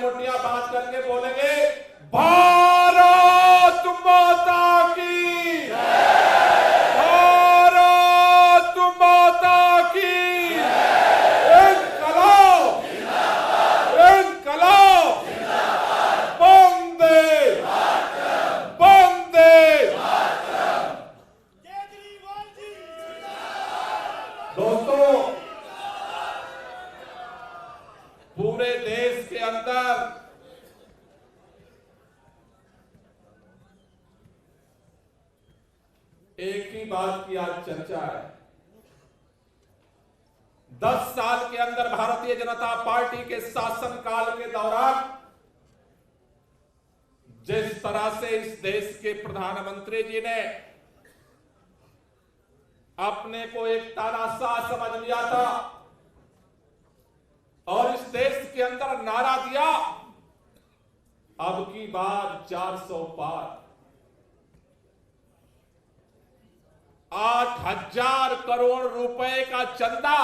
मुट्ठियां बांध करके बोलेंगे भारत माता की, भारत माता की, इनकलाब, इनकलाब, वंदे, वंदे। दोस्तों, पूरे देश के अंदर एक ही बात की आज चर्चा है। 10 साल के अंदर भारतीय जनता पार्टी के शासनकाल के दौरान जिस तरह से इस देश के प्रधानमंत्री जी ने अपने को एक तानाशाह समझ लिया था और इस देश के अंदर नारा दिया, अब की बार 400 पार, 8,000 करोड़ रुपए का चंदा,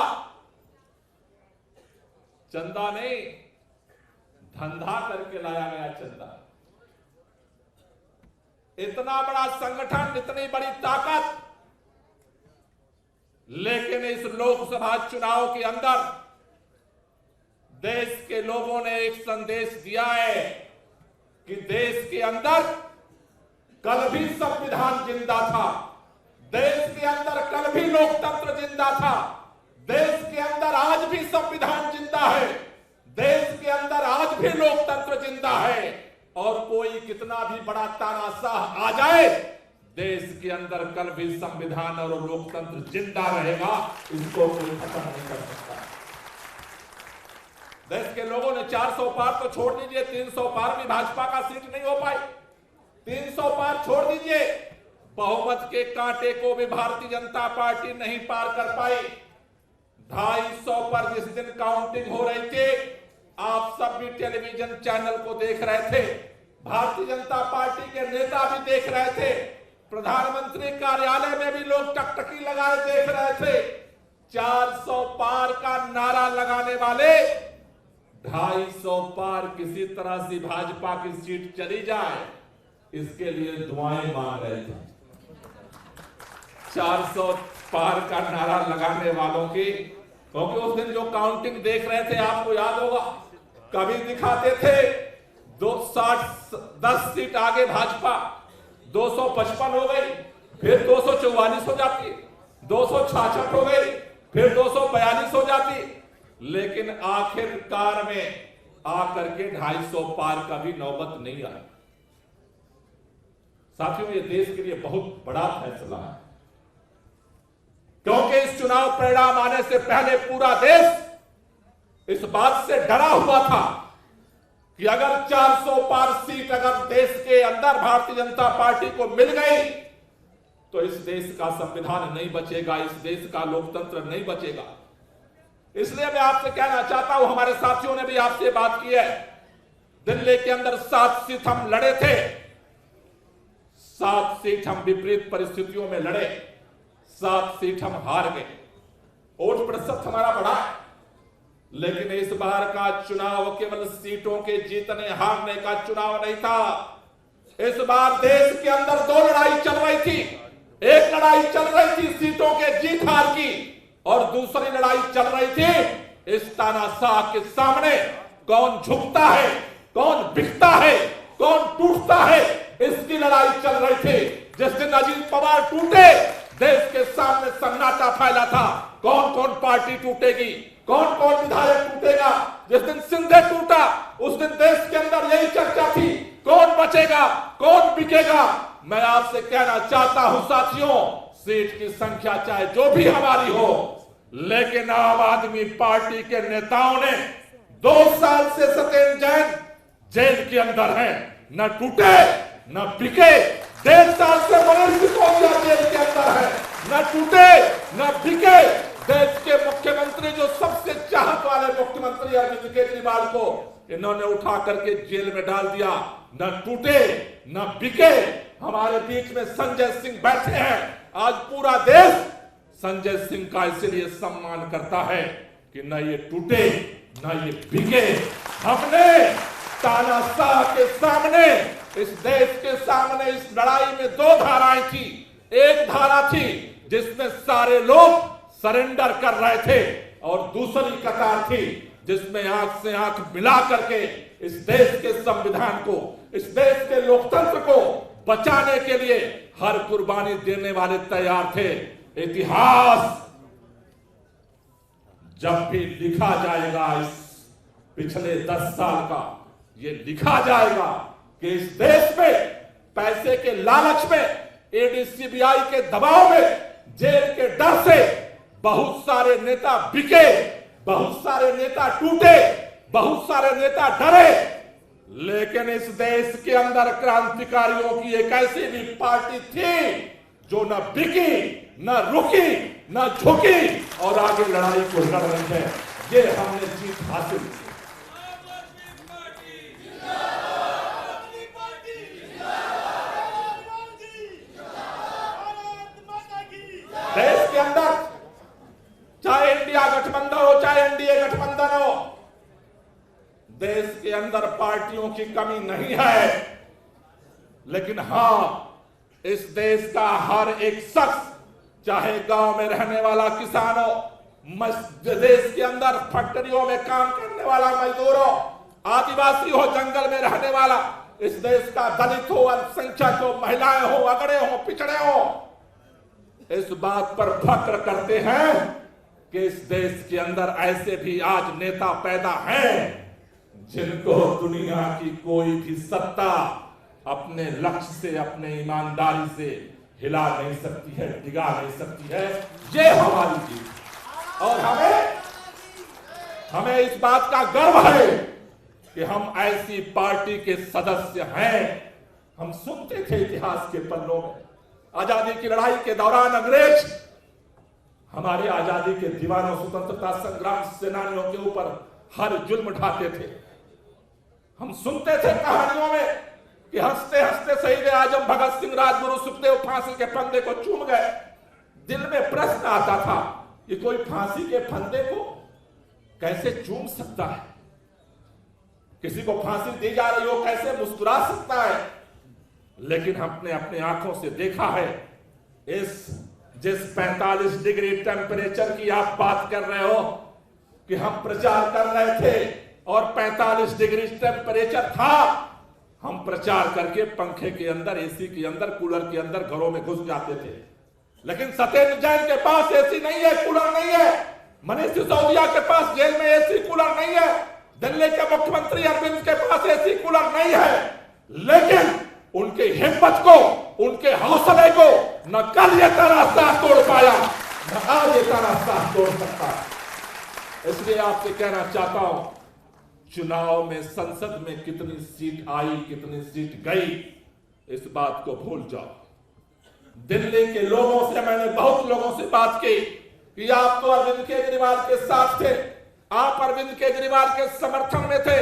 चंदा नहीं, धंधा करके लाया गया चंदा। इतना बड़ा संगठन, इतनी बड़ी ताकत, लेकिन इस लोकसभा चुनाव के अंदर देश के लोगों ने एक संदेश दिया है कि देश के अंदर कल भी संविधान जिंदा था, देश के अंदर कल भी लोकतंत्र जिंदा था, देश के अंदर आज भी संविधान जिंदा है, देश के अंदर आज भी लोकतंत्र जिंदा है। और कोई कितना भी बड़ा तानाशाह आ जाए, देश के अंदर कल भी संविधान और लोकतंत्र जिंदा रहेगा, इसको कोई खत्म नहीं कर सकता। देश के लोगों ने 400 पार तो छोड़ दीजिए, 300 पार भी भाजपा का सीट नहीं हो पाई। 300 पार छोड़ दीजिए, बहुमत के कांटे को भी भारतीय जनता पार्टी नहीं पार कर पाई। 250 पर जिस दिन काउंटिंग हो रही थी, आप सब भी टेलीविजन चैनल को देख रहे थे, भारतीय जनता पार्टी के नेता भी देख रहे थे, प्रधानमंत्री कार्यालय में भी लोग टकटकी लगाए देख रहे थे। 400 पार का नारा लगाने वाले 250 पार किसी तरह से भाजपा की सीट चली जाए, इसके लिए दुआएं मांग रहे थे। 400 पार का नारा लगाने वालों की, क्योंकि उस दिन जो काउंटिंग देख रहे थे, आपको याद होगा, कभी दिखाते थे 10 सीट आगे भाजपा, 255 हो गई, फिर 244 हो जाती, 266 हो गई, फिर 242 हो जाती, लेकिन आखिरकार में आकर के 250 पार का भी नौबत नहीं आई। साथियों, ये देश के लिए बहुत बड़ा फैसला है, क्योंकि इस चुनाव परिणाम आने से पहले पूरा देश इस बात से डरा हुआ था कि अगर 400 पार सीट अगर देश के अंदर भारतीय जनता पार्टी को मिल गई तो इस देश का संविधान नहीं बचेगा, इस देश का लोकतंत्र नहीं बचेगा। इसलिए मैं आपसे कहना चाहता हूं, हमारे साथियों ने भी आपसे बात की है, दिल्ली के अंदर 7 सीट हम लड़े थे, 7 सीट हम विपरीत परिस्थितियों में लड़े, 7 सीट हम हार गए, वोट प्रतिशत हमारा बढ़ा, लेकिन इस बार का चुनाव केवल सीटों के जीतने हारने का चुनाव नहीं था। इस बार देश के अंदर 2 लड़ाई चल रही थी। एक लड़ाई चल रही थी सीटों के जीत हार की, और दूसरी लड़ाई चल रही थी इस तानाशाह के सामने कौन झुकता है, कौन बिकता है, कौन टूटता है, इसकी लड़ाई चल रही थी। जिस दिन अजीत पवार टूटे, देश के सामने सन्नाटा फैला था, कौन कौन पार्टी टूटेगी, कौन कौन विधायक टूटेगा। जिस दिन सिंधे टूटा, उस दिन देश के अंदर यही चर्चा थी, कौन बचेगा, कौन बिकेगा। मैं आपसे कहना चाहता हूं साथियों, सीट की संख्या चाहे जो भी हमारी हो, लेकिन आम आदमी पार्टी के नेताओं ने 2 साल से सत्येंद्र जैन जेल के अंदर हैं, न टूटे न बिके। 1.5 साल से मनोज सिसोदिया जेल के अंदर है, न टूटे न बिके। देश के मुख्यमंत्री, जो सबसे चाहत वाले मुख्यमंत्री अरविंद केजरीवाल को इन्होंने उठा करके जेल में डाल दिया, न टूटे न बिके। हमारे बीच में संजय सिंह बैठे हैं, आज पूरा देश संजय सिंह का इसलिए सम्मान करता है कि न ये टूटे न ये बिके। हमने तानाशाह के सामने, इस देश के सामने इस लड़ाई में दो धाराएं थी। एक धारा थी जिसमें सारे लोग सरेंडर कर रहे थे और दूसरी कतार थी जिसमें आंख से आंख मिला करके इस देश के संविधान को, इस देश के लोकतंत्र को बचाने के लिए हर कुर्बानी देने वाले तैयार थे। इतिहास जब भी लिखा जाएगा, इस पिछले 10 साल का ये लिखा जाएगा कि इस देश में पैसे के लालच में, एडीसीबीआई के दबाव में, जेल के डर से बहुत सारे नेता बिके, बहुत सारे नेता टूटे, बहुत सारे नेता डरे। लेकिन इस देश के अंदर क्रांतिकारियों की एक ऐसी भी पार्टी थी जो न बिकी, न रुकी, न झुकी और आगे लड़ाई को लड़ रही है। ये हमने जीत हासिल की। देश के अंदर चाहे इंडिया गठबंधन हो, चाहे एनडीए गठबंधन हो, देश के अंदर पार्टियों की कमी नहीं है। लेकिन हां, इस देश का हर एक शख्स, चाहे गांव में रहने वाला किसान हो, देश के अंदर फैक्ट्रियों में काम करने वाला मजदूर हो, आदिवासी हो, जंगल में रहने वाला, इस देश का दलित हो, अल्पसंख्यक हो, महिलाएं हो, अगड़े हो, पिछड़े हो, इस बात पर फख्र करते हैं कि इस देश के अंदर ऐसे भी आज नेता पैदा हैं जिनको दुनिया की कोई भी सत्ता अपने लक्ष्य से, अपने ईमानदारी से हिला नहीं सकती है, डिगा नहीं सकती है। ये हमारी जीत। और हमें इस बात का गर्व है कि हम ऐसी पार्टी के सदस्य हैं। हम सुनते थे इतिहास के पन्नों में, आजादी की लड़ाई के दौरान अंग्रेज हमारे आजादी के दीवानों, स्वतंत्रता संग्राम सेनानियों के ऊपर हर जुल्म ढाते थे। हम सुनते थे कहानियों में कि हंसते हंसते शहीद आजम भगत सिंह, राजगुरु सुखदेव फांसी के फंदे को चूम गए। दिल में प्रश्न आता था कि कोई फांसी के फंदे को कैसे चूम सकता है? किसी को फांसी दी जा रही हो कैसे मुस्कुरा सकता है? लेकिन हमने अपने आंखों से देखा है, जिस 45 डिग्री टेम्परेचर की आप बात कर रहे हो कि हम प्रचार कर रहे थे और 45 डिग्री टेम्परेचर था, हम प्रचार करके पंखे के अंदर, एसी के अंदर, कूलर के अंदर घरों में घुस जाते थे। लेकिन सत्येंद्र जैन के पास एसी नहीं है, कूलर नहीं है। मनीष सिसोदिया के पास जेल में एसी कूलर नहीं है। दिल्ली के मुख्यमंत्री अरविंद के पास एसी कूलर नहीं है। लेकिन उनके हिम्मत को, उनके हौसले को न कल ये रास्ता तोड़ पाया, न आज ये रास्ता तोड़ सकता। इसलिए आपसे कहना चाहता हूं, चुनाव में, संसद में कितनी सीट आई, कितनी सीट गई, इस बात को भूल जाओ। दिल्ली के लोगों से, मैंने बहुत लोगों से बात की कि आप तो अरविंद केजरीवाल के साथ थे, आप अरविंद केजरीवाल के समर्थन में थे,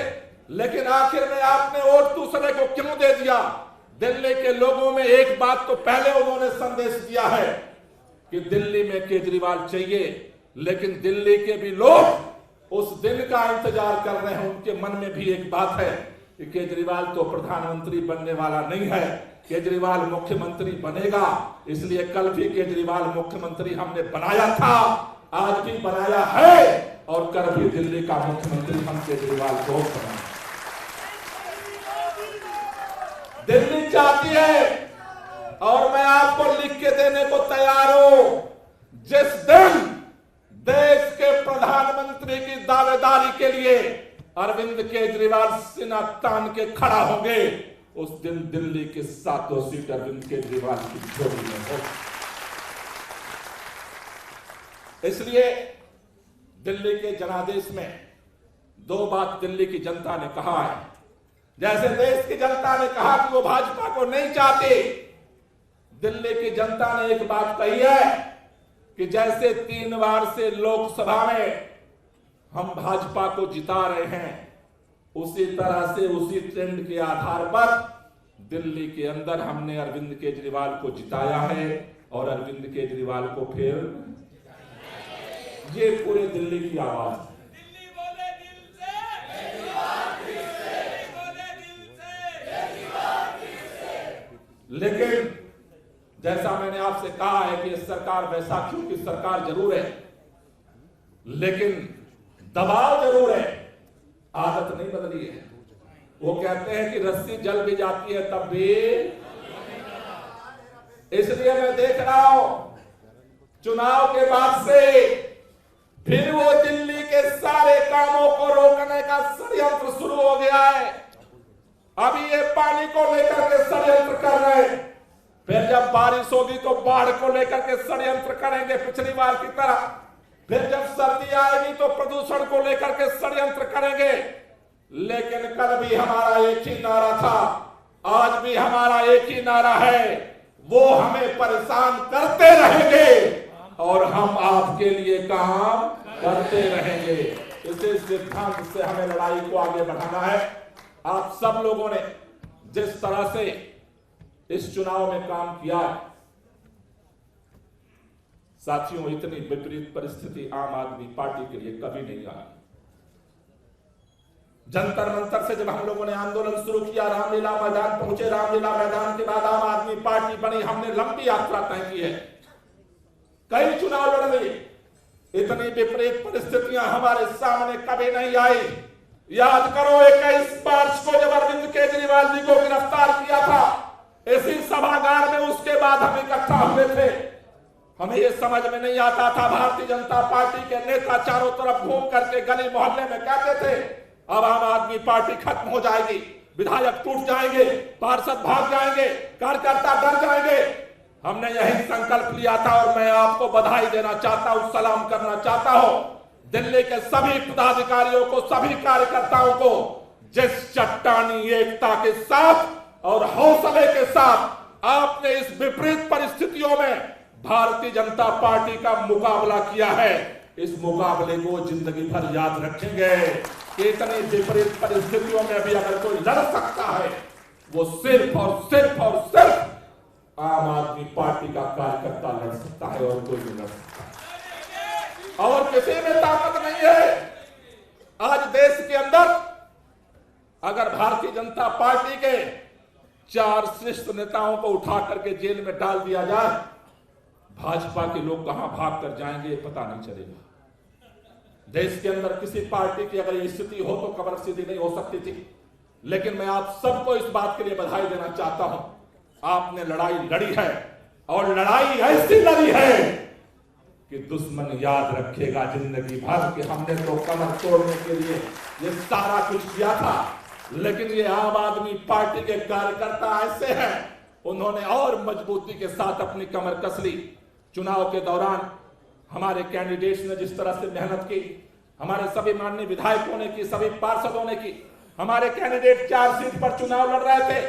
लेकिन आखिर में आपने वोट दूसरे को क्यों दे दिया? दिल्ली के लोगों में एक बात तो पहले उन्होंने संदेश दिया है कि दिल्ली में केजरीवाल चाहिए, लेकिन दिल्ली के भी लोग उस दिन का इंतजार कर रहे हैं। उनके मन में भी एक बात है कि केजरीवाल तो प्रधानमंत्री बनने वाला नहीं है, केजरीवाल मुख्यमंत्री बनेगा। इसलिए कल भी केजरीवाल मुख्यमंत्री हमने बनाया था, आज भी बनाया है और कल भी दिल्ली का मुख्यमंत्री हम केजरीवाल को बनाएंगे। दिल्ली चाहती है और मैं आपको लिख के देने को तैयार हूं, जिस दिन देश के प्रधानमंत्री की दावेदारी के लिए अरविंद केजरीवाल सीना तान के खड़ा होंगे, उस दिन दिल्ली के 7 सीट अरविंद केजरीवाल की झोली में हो। इसलिए दिल्ली के जनादेश में 2 बात दिल्ली की जनता ने कहा है। जैसे देश की जनता ने कहा कि वो भाजपा को नहीं चाहती, दिल्ली की जनता ने एक बात कही है कि जैसे 3 बार से लोकसभा में हम भाजपा को जिता रहे हैं, उसी तरह से, उसी ट्रेंड के आधार पर दिल्ली के अंदर हमने अरविंद केजरीवाल को जिताया है और अरविंद केजरीवाल को फिर, ये पूरे दिल्ली की आवाज है। से कहा है कि सरकार बैसाखियों की सरकार जरूर है, लेकिन दबाव जरूर है, आदत नहीं बदली है। वो कहते हैं कि रस्सी जल भी जाती है तब भी। इसलिए मैं देख रहा हूं चुनाव के बाद से फिर वो दिल्ली के सारे कामों को रोकने का षड्यंत्र शुरू हो गया है। अभी ये पानी को लेकर के षड्यंत्र कर रहे हैं, फिर जब बारिश होगी तो बाढ़ को लेकर के षड्यंत्र करेंगे पिछली बार की तरह, फिर जब सर्दी आएगी तो प्रदूषण को लेकर के षड्यंत्र करेंगे। लेकिन कल भी हमारा एक ही नारा था, आज भी हमारा एक ही नारा है, वो हमें परेशान करते रहेंगे और हम आपके लिए काम करते रहेंगे। इसी सिद्धांत से हमें लड़ाई को आगे बढ़ाना है। आप सब लोगों ने जिस तरह से इस चुनाव में काम किया है, साथियों, इतनी विपरीत परिस्थिति आम आदमी पार्टी के लिए कभी नहीं आई। जंतर मंतर से जब हम लोगों ने आंदोलन शुरू किया, रामलीला मैदान पहुंचे, रामलीला मैदान के बाद आम आदमी पार्टी बनी, हमने लंबी यात्रा तय की है, कई चुनाव लड़ लिए। इतनी विपरीत परिस्थितियां हमारे सामने कभी नहीं आई। याद करो 21 मार्च को जब अरविंद केजरीवाल जी को गिरफ्तार किया था, इसी सभागार में उसके बाद हम इकट्ठा हुए थे। हमें यह समझ में नहीं आता था, भारतीय जनता पार्टी के नेता चारों तरफ घूम करके गली मोहल्ले में कहते थे अब आम आदमी पार्टी खत्म हो जाएगी, विधायक टूट जाएंगे, पार्षद भाग जाएंगे, कार्यकर्ता डर जाएंगे। हमने यही संकल्प लिया था और मैं आपको बधाई देना चाहता हूं, सलाम करना चाहता हूं दिल्ली के सभी पदाधिकारियों को, सभी कार्यकर्ताओं को, जिस चट्टानी एकता के साथ और हौसले के साथ आपने इस विपरीत परिस्थितियों में भारतीय जनता पार्टी का मुकाबला किया है। इस मुकाबले को जिंदगी भर याद रखेंगे। इतनी विपरीत परिस्थितियों में भी अगर कोई लड़ सकता है, वो सिर्फ और सिर्फ और सिर्फ आम आदमी पार्टी का कार्यकर्ता लड़ सकता है और कोई नहीं लड़ सकता, और किसी में ताकत नहीं है। आज देश के अंदर अगर भारतीय जनता पार्टी के 4 शीर्ष नेताओं को उठा करके जेल में डाल दिया जाए, भाजपा के लोग कहां भाग कर जाएंगे पता नहीं चलेगा। देश के अंदर किसी पार्टी की अगर ये स्थिति हो तो कब्र सीधी नहीं हो सकती थी। लेकिन मैं आप सबको इस बात के लिए बधाई देना चाहता हूं, आपने लड़ाई लड़ी है और लड़ाई ऐसी लड़ी है कि दुश्मन याद रखेगा जिंदगी भर कि हमने तो कमर तोड़ने के लिए ये सारा कुछ किया था। लेकिन ये आम आदमी पार्टी के कार्यकर्ता ऐसे हैं, उन्होंने और मजबूती के साथ अपनी कमर कस ली। चुनाव के दौरान हमारे कैंडिडेट्स ने जिस तरह से मेहनत की, हमारे सभी माननीय विधायकों ने की, सभी पार्षदों ने की। हमारे कैंडिडेट 4 सीट पर चुनाव लड़ रहे थे,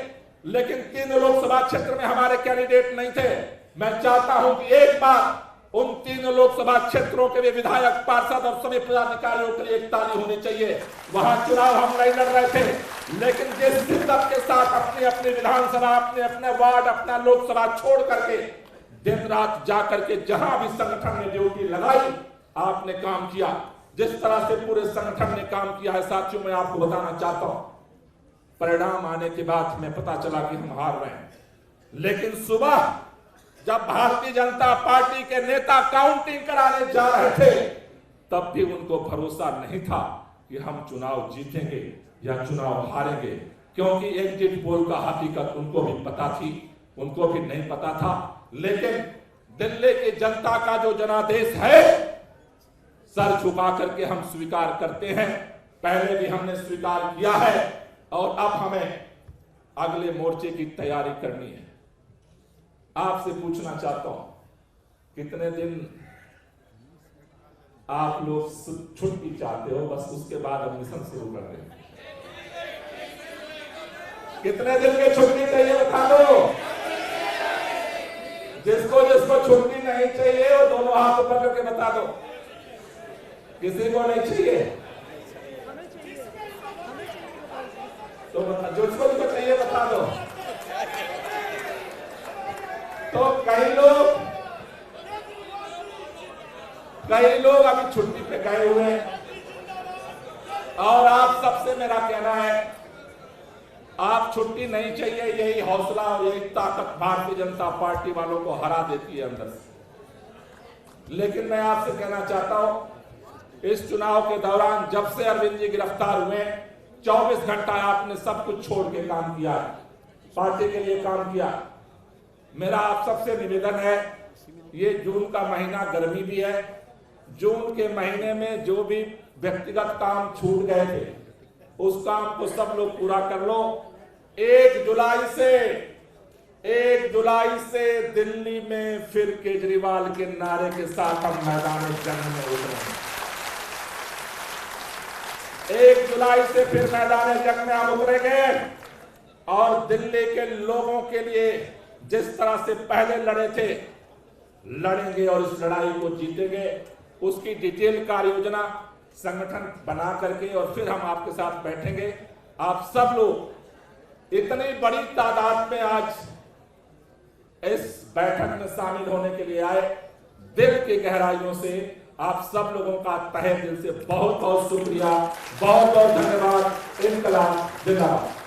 लेकिन 3 लोकसभा क्षेत्र में हमारे कैंडिडेट नहीं थे। मैं चाहता हूं कि एक बार उन 3 लोकसभा क्षेत्रों के भी विधायक, पार्षद और सभी पदाधिकारियों के लिए एक ताली होनी चाहिए। वहां चुनाव हम नहीं लड़ रहे थे, लेकिन जिस शिद्दत के साथ अपनी अपनी विधानसभा, अपने अपने वार्ड, अपना लोकसभा छोड़ करके दिन रात जाकर के जहां भी संगठन ने ड्यूटी लगाई, आपने काम किया। जिस तरह से पूरे संगठन ने काम किया है, साथियों, मैं आपको बताना चाहता हूं, परिणाम आने के बाद हमें पता चला कि हम हार रहे हैं। लेकिन सुबह जब भारतीय जनता पार्टी के नेता काउंटिंग कराने जा रहे थे, तब भी उनको भरोसा नहीं था कि हम चुनाव जीतेंगे या चुनाव हारेंगे, क्योंकि एग्जिट पोल का हकीकत उनको भी पता थी, उनको भी नहीं पता था। लेकिन दिल्ली की जनता का जो जनादेश है, सर झुका करके हम स्वीकार करते हैं। पहले भी हमने स्वीकार किया है और अब हमें अगले मोर्चे की तैयारी करनी है। आपसे पूछना चाहता हूं, कितने दिन आप लोग छुट्टी चाहते हो? बस उसके बाद हम मिशन शुरू कर देंगे। कितने दिन की छुट्टी चाहिए बता दो। जिसको जिसको छुट्टी नहीं चाहिए वो दोनों हाथ ऊपर करके बता दो। किसी को नहीं चाहिए तो बता, जिसको जिसको चाहिए बता दो। तो कई लोग अभी छुट्टी पे गए हुए हैं, और आप सबसे मेरा कहना है आप छुट्टी नहीं चाहिए, यही हौसला और यही ताकत भारतीय जनता पार्टी वालों को हरा देती है अंदर से। लेकिन मैं आपसे कहना चाहता हूं, इस चुनाव के दौरान जब से अरविंद जी गिरफ्तार हुए 24 घंटा आपने सब कुछ छोड़ के काम किया, पार्टी के लिए काम किया। मेरा आप सबसे निवेदन है, ये जून का महीना गर्मी भी है, जून के महीने में जो भी व्यक्तिगत काम छूट गए थे उस काम को सब लोग पूरा कर लो। 1 जुलाई से दिल्ली में फिर केजरीवाल के नारे के साथ हम मैदान जंग में उतरेंगे। 1 जुलाई से फिर मैदान जंग में हम उतरेंगे और दिल्ली के लोगों के लिए जिस तरह से पहले लड़े थे लड़ेंगे और इस लड़ाई को जीतेंगे। उसकी डिटेल कार्य योजना संगठन बना करके और फिर हम आपके साथ बैठेंगे। आप सब लोग इतनी बड़ी तादाद में आज इस बैठक में शामिल होने के लिए आए, दिल की गहराइयों से आप सब लोगों का तहे दिल से बहुत बहुत शुक्रिया, बहुत बहुत धन्यवाद। इनकलाब जिंदाबाद।